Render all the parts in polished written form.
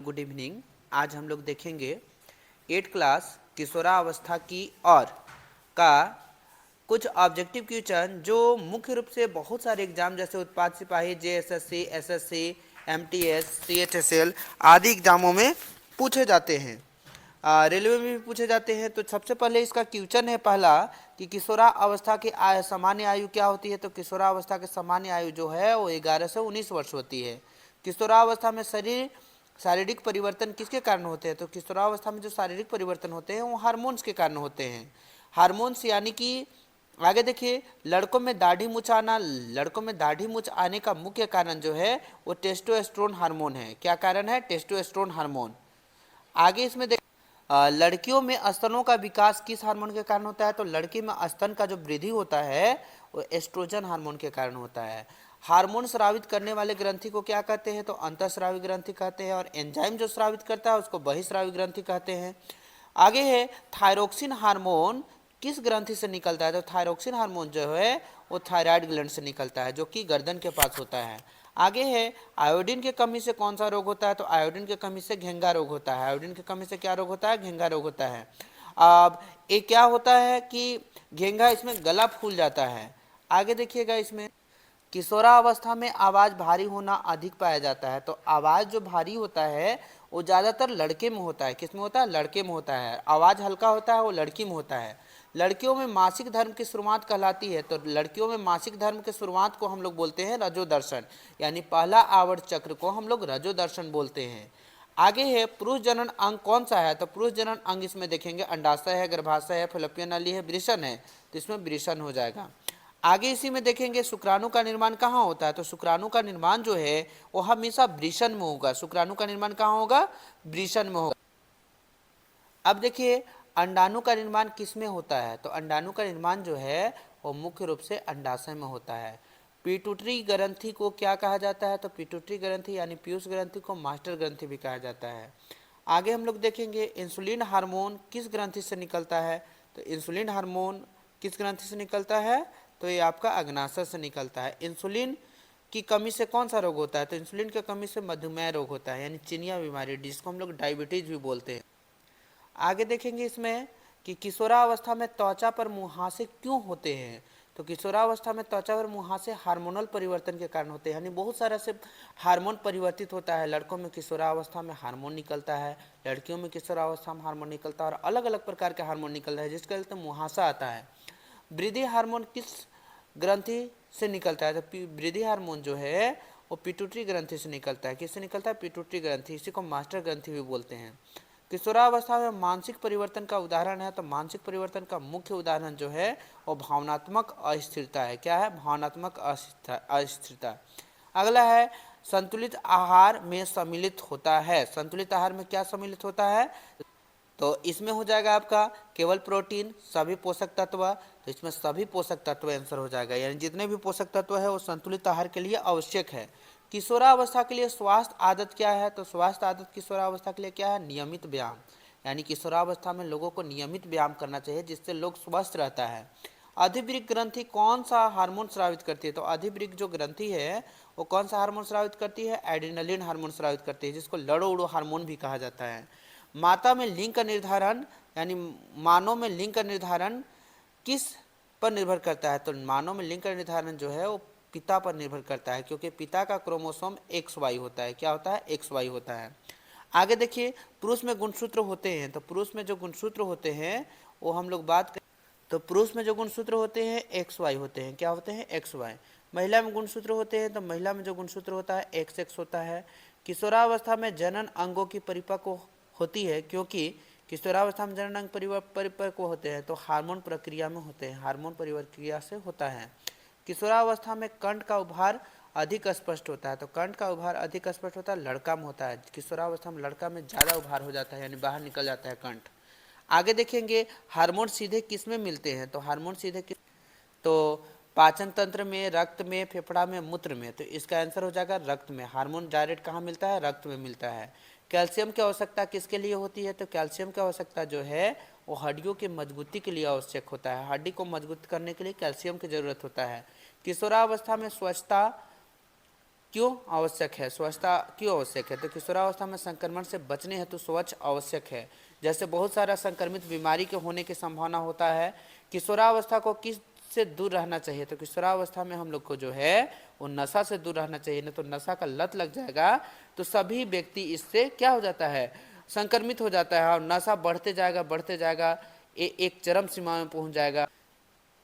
Good evening. आज हम लोग देखेंगे 8 क्लास किशोरावस्था की और का कुछ ऑब्जेक्टिव क्वेश्चन जो मुख्य रूप से बहुत सारे एग्जाम जैसे उत्पाद सिपाही, जेएसएससी, एसएससी, एमटीएस, सीएचएसएल आदि एग्जामों में पूछे जाते हैं। रेलवे में भी पूछे जाते हैं। तो सबसे पहले इसका क्वेश्चन है पहला कि किशोरावस्था की सामान्य आयु क्या होती है। तो किशोरावस्था की सामान्य आयु जो है वो 11 से 19 वर्ष होती है। किशोरावस्था में शारीरिक परिवर्तन किसके कारण होते हैं। तो किशोरावस्था में जो शारीरिक परिवर्तन होते हैं वो हार्मोन्स के कारण होते हैं। हार्मोन्स यानी कि आगे देखिए, लड़कों में दाढ़ी मूछ आना, लड़कों में दाढ़ी मूछ आने का मुख्य कारण जो है वो टेस्टोस्टेरोन हार्मोन है। क्या कारण है? Testosterone hormone. आगे इसमें लड़कियों में स्तनों का विकास किस हार्मोन के कारण होता है। तो लड़की में स्तन का जो वृद्धि होता है वो एस्ट्रोजन हार्मोन के कारण होता है। हार्मोन स्रावित करने वाले ग्रंथि को क्या कहते हैं। तो अंतःस्रावी ग्रंथि कहते हैं। और एंजाइम जो स्रावित करता है उसको बहिस्रावी ग्रंथि कहते हैं। आगे है थायरोक्सिन हार्मोन किस ग्रंथि से निकलता है। तो थायरोक्सिन हार्मोन जो है वो थायराइड ग्लैंड से निकलता है जो कि गर्दन के पास होता है। आगे है आयोडीन की कमी से कौन सा रोग होता है। तो आयोडीन की कमी से घेंगा रोग होता है। आयोडीन की कमी से क्या रोग होता है? घेंगा रोग होता है। अब ये क्या होता है कि घेंगा इसमें गला फूल जाता है। आगे देखिएगा, इसमें किशोरावस्था में आवाज़ भारी होना अधिक पाया जाता है। तो आवाज़ जो भारी होता है वो ज़्यादातर लड़के में होता है। किस में होता है? लड़के में होता है। आवाज़ हल्का होता है वो लड़की में होता है। लड़कियों में मासिक धर्म की शुरुआत कहलाती है। तो लड़कियों में मासिक धर्म की शुरुआत को हम लोग बोलते हैं रजोदर्शन, यानी पहला आवर्त चक्र को हम लोग रजोदर्शन बोलते हैं। आगे है पुरुष जनन अंग कौन सा है। तो पुरुष जनन अंग इसमें देखेंगे अंडाशय है, गर्भाशय है, फैलोपियन नली है, वृषण है। तो इसमें वृषण हो जाएगा। आगे इसी में देखेंगे शुक्राणु का निर्माण कहाँ होता है। तो शुक्राणु का निर्माण जो है वो हमेशा वृषण में होगा। शुक्राणु का निर्माण कहाँ होगा? वृषण में होगा। अब देखिए, अंडाणु का निर्माण किस में होता है। तो अंडाणु का निर्माण जो है वो मुख्य रूप से अंडाशय में होता है। पिट्यूटरी ग्रंथि को क्या कहा जाता है। तो पिट्यूटरी ग्रंथि यानी पीयूष ग्रंथि को मास्टर ग्रंथि भी कहा जाता है। आगे हम लोग देखेंगे इंसुलिन हार्मोन किस ग्रंथि से निकलता है। तो इंसुलिन हार्मोन किस ग्रंथि से निकलता है। तो ये आपका अग्नाशय से निकलता है। इंसुलिन की कमी से कौन सा रोग होता है। तो इंसुलिन की कमी से मधुमेह रोग होता है, यानी चिनिया बीमारी, जिसको हम लोग डायबिटीज भी बोलते हैं। आगे देखेंगे इसमें कि किशोरावस्था में त्वचा पर मुहासे क्यों होते हैं। तो किशोरावस्था में त्वचा पर मुहासे हार्मोनल परिवर्तन के कारण होते हैं, यानी बहुत सारा से हार्मोन परिवर्तित होता है। लड़कों में किशोरावस्था में हार्मोन निकलता है, लड़कियों में किशोरावस्था में हार्मोन निकलता है और अलग अलग प्रकार के हार्मोन निकलता है जिसके चलते मुहासा आता है। वृद्धि हार्मोन किस ग्रंथि से निकलता है। तो वृद्धि हार्मोन जो है वो पिट्यूटरी ग्रंथि से निकलता है। किससे निकलता है? पिट्यूटरी ग्रंथि। इसी को मास्टर ग्रंथि भी बोलते हैं। किशोरावस्था में मानसिक परिवर्तन का उदाहरण है। तो मानसिक परिवर्तन का मुख्य उदाहरण जो है वो भावनात्मक अस्थिरता है। क्या है? भावनात्मक अस्थिरता। अगला है संतुलित आहार में सम्मिलित होता है। संतुलित आहार में क्या सम्मिलित होता है। तो इसमें हो जाएगा आपका केवल प्रोटीन, सभी पोषक तत्व। तो इसमें सभी पोषक तत्व आंसर हो जाएगा, यानी जितने भी पोषक तत्व है वो संतुलित आहार के लिए आवश्यक है। किशोरावस्था के लिए स्वास्थ्य आदत क्या है। तो स्वास्थ्य आदत किशोरावस्था के लिए क्या है? नियमित व्यायाम, यानी किशोरावस्था में लोगों को नियमित व्यायाम करना चाहिए जिससे लोग स्वस्थ रहता है। अधिवृक्क ग्रंथि कौन सा हार्मोन स्रावित करती है। तो अधिवृक्क जो ग्रंथि है वो कौन सा हार्मोन स्रावित करती है? एड्रेनलिन हार्मोन स्रावित करती है, जिसको लड़ो उड़ो हार्मोन भी कहा जाता है। माता में लिंग का निर्धारण, यानी मानव में लिंग का निर्धारण किस पर निर्भर करता है। तो मानव में लिंग का निर्धारण जो है वो पिता पर निर्भर करता है, क्योंकि पिता का क्रोमोसोम XY होता है। क्या होता है? XY होता है। आगे देखिए, पुरुष में गुणसूत्र होते हैं। तो पुरुष में जो गुणसूत्र होते हैं वो हम लोग बात करें। तो पुरुष में जो गुणसूत्र होते हैं XY होते हैं। क्या होते हैं? XY। महिला में गुणसूत्र होते हैं। तो महिला में जो गुणसूत्र होता है XX होता है। किशोरावस्था में जनन अंगों की परिपक्व होती है, क्योंकि किशोरावस्था में जनन अंग परिपक्व होते हैं तो हार्मोन प्रक्रिया में होते हैं, हार्मोन प्रक्रिया से होता है। किशोरावस्था में कंठ का उभार अधिक स्पष्ट होता है। तो कंठ का उभार अधिक स्पष्ट होता है, लड़का में होता है। किशोरावस्था में लड़का में ज़्यादा उभार हो जाता है, यानी बाहर निकल जाता है कंठ। आगे देखेंगे हार्मोन सीधे किस में मिलते हैं। तो हार्मोन सीधे किस, तो पाचन तंत्र में, रक्त में, फेफड़ा में, मूत्र में। तो इसका आंसर हो जाएगा रक्त में। हार्मोन डायरेक्ट कहाँ मिलता है? रक्त में मिलता है। कैल्शियम की आवश्यकता किसके लिए होती है। तो कैल्शियम की आवश्यकता जो है वो हड्डियों की मजबूती के लिए आवश्यक होता है। हड्डी को मजबूत करने के लिए कैल्शियम की जरूरत होता है। किशोरावस्था में स्वच्छता क्यों आवश्यक है? स्वच्छता क्यों आवश्यक है? तो किशोरावस्था में संक्रमण से बचने हेतु स्वच्छ आवश्यक है। जैसे बहुत सारा संक्रमित बीमारी के होने की संभावना होता है। किशोरावस्था को किस से दूर रहना चाहिए? तो किशोरावस्था में हम लोग को जो है वो नशा से दूर रहना चाहिए, नहीं तो नशा का लत लग जाएगा तो सभी व्यक्ति इससे क्या हो जाता है, संक्रमित हो जाता है और नशा बढ़ते जाएगा, एक चरम सीमा में पहुंच जाएगा।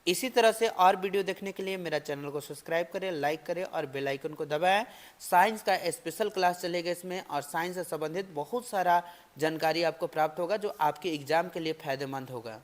इसी तरह से और वीडियो देखने के लिए मेरा चैनल को सब्सक्राइब करें, लाइक करें और बेल आइकन को दबाएं। साइंस का स्पेशल क्लास चलेगा इसमें और साइंस से संबंधित बहुत सारा जानकारी आपको प्राप्त होगा जो आपके एग्जाम के लिए फायदेमंद होगा।